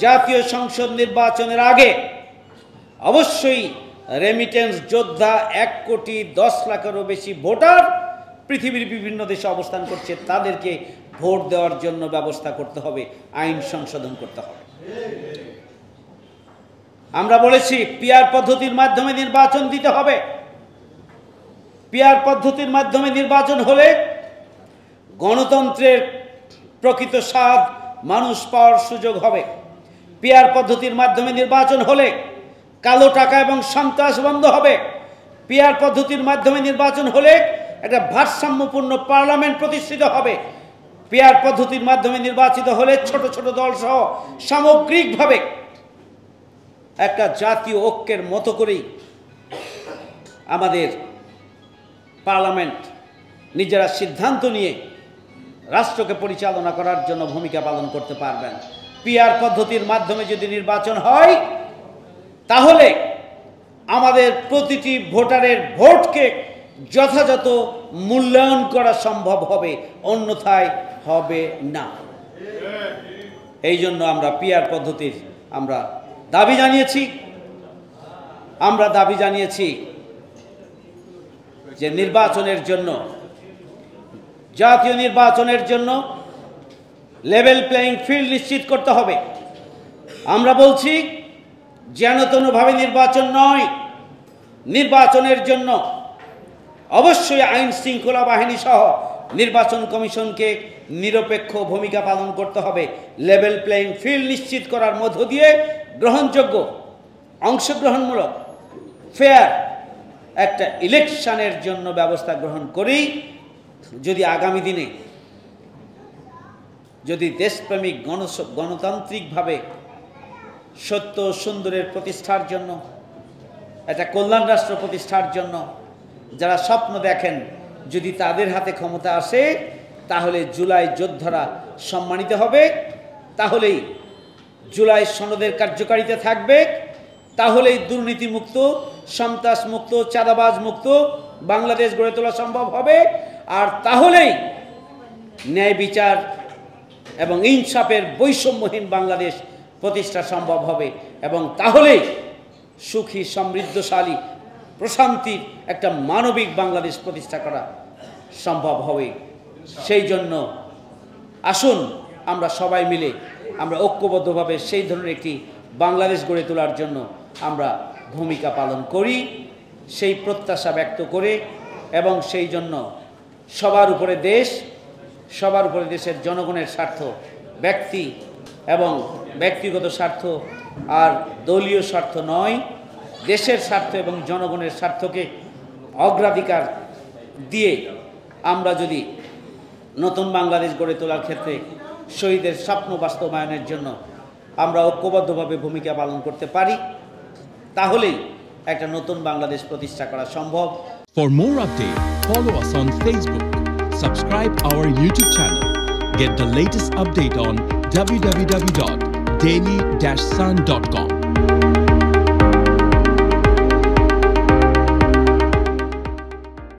জাতীয় সংসদ নির্বাচনের আগে অবশ্যই রেমিটেন্স যোদ্ধা 1,10,00,000-এরও বেশি ভোটার পৃথিবীর বিভিন্ন দেশে অবস্থান করছে, তাদেরকে ভোট দেওয়ার জন্য ব্যবস্থা করতে হবে, আইন সংশোধন করতে হবে। আমরা বলেছি পিআর পদ্ধতির মাধ্যমে নির্বাচন দিতে হবে। পিআর পদ্ধতির মাধ্যমে নির্বাচন হলে গণতন্ত্রের প্রকৃত স্বাদ মানুষ পাওয়ার সুযোগ হবে। পিআর পদ্ধতির মাধ্যমে নির্বাচন হলে কালো টাকা এবং সন্ত্রাস বন্ধ হবে। পিআর পদ্ধতির মাধ্যমে নির্বাচন হলে একটা ভারসাম্যপূর্ণ পার্লামেন্ট প্রতিষ্ঠিত হবে। পিআর পদ্ধতির মাধ্যমে নির্বাচিত হলে ছোট ছোট দল সহ সামগ্রিকভাবে একটা জাতীয় ঐক্যের মতো করেই আমাদের পার্লামেন্ট নিজেরা সিদ্ধান্ত নিয়ে রাষ্ট্রকে পরিচালনা করার জন্য ভূমিকা পালন করতে পারবেন। পিআর পদ্ধতির মাধ্যমে যদি নির্বাচন হয় তাহলে আমাদের প্রতিটি ভোটারের ভোটকে যথাযথ মূল্যায়ন করা সম্ভব হবে, অন্যথায় হবে না। এই জন্য আমরা পিআর পদ্ধতির দাবি জানিয়েছি যে নির্বাচনের জন্য, জাতীয় নির্বাচনের জন্য লেভেল প্লেইং ফিল্ড নিশ্চিত করতে হবে। আমরা বলছি যেনতেনভাবে নির্বাচন নয়, নির্বাচনের জন্য অবশ্যই আইন শৃঙ্খলা বাহিনী সহ নির্বাচন কমিশনকে নিরপেক্ষ ভূমিকা পালন করতে হবে। লেভেল প্লেইং ফিল্ড নিশ্চিত করার মধ্য দিয়ে গ্রহণযোগ্য, অংশগ্রহণমূলক, ফেয়ার একটা ইলেকশনের জন্য ব্যবস্থা গ্রহণ করেই যদি আগামী দিনে যদি দেশপ্রেমিক গণতান্ত্রিকভাবে সত্য সুন্দরের প্রতিষ্ঠার জন্য, একটা কল্যাণ রাষ্ট্র প্রতিষ্ঠার জন্য যারা স্বপ্ন দেখেন, যদি তাদের হাতে ক্ষমতা আসে তাহলে জুলাই যোদ্ধারা সম্মানিত হবে, তাহলেই জুলাই সনদের কার্যকারিতা থাকবে, তাহলেই দুর্নীতিমুক্ত, সন্ত্রাসমুক্ত, চাঁদাবাজ মুক্ত বাংলাদেশ গড়ে তোলা সম্ভব হবে, আর তাহলেই ন্যায় বিচার এবং ইনসাফের বৈষম্যহীন বাংলাদেশ প্রতিষ্ঠা সম্ভব হবে, এবং তাহলেই সুখী, সমৃদ্ধশালী, প্রশান্তির একটা মানবিক বাংলাদেশ প্রতিষ্ঠা করা সম্ভব হবে। সেই জন্য আসুন আমরা সবাই মিলে আমরা ঐক্যবদ্ধভাবে সেই ধরনের একটি বাংলাদেশ গড়ে তোলার জন্য আমরা ভূমিকা পালন করি, সেই প্রত্যাশা ব্যক্ত করে, এবং সেই জন্য সবার উপরে দেশ, সবার উপরে দেশের জনগণের স্বার্থ, ব্যক্তি এবং ব্যক্তিগত স্বার্থ আর দলীয় স্বার্থ নয়, দেশের স্বার্থ এবং জনগণের স্বার্থকে অগ্রাধিকার দিয়ে আমরা যদি নতুন বাংলাদেশ গড়ে তোলার ক্ষেত্রে শহীদের স্বপ্ন বাস্তবায়নের জন্য আমরা ঐক্যবদ্ধভাবে ভূমিকা পালন করতে পারি, তাহলেই একটা নতুন বাংলাদেশ প্রতিষ্ঠা করা সম্ভব। For more updates, follow us on Facebook, subscribe our YouTube channel, get the latest update on www.daily-sun.com.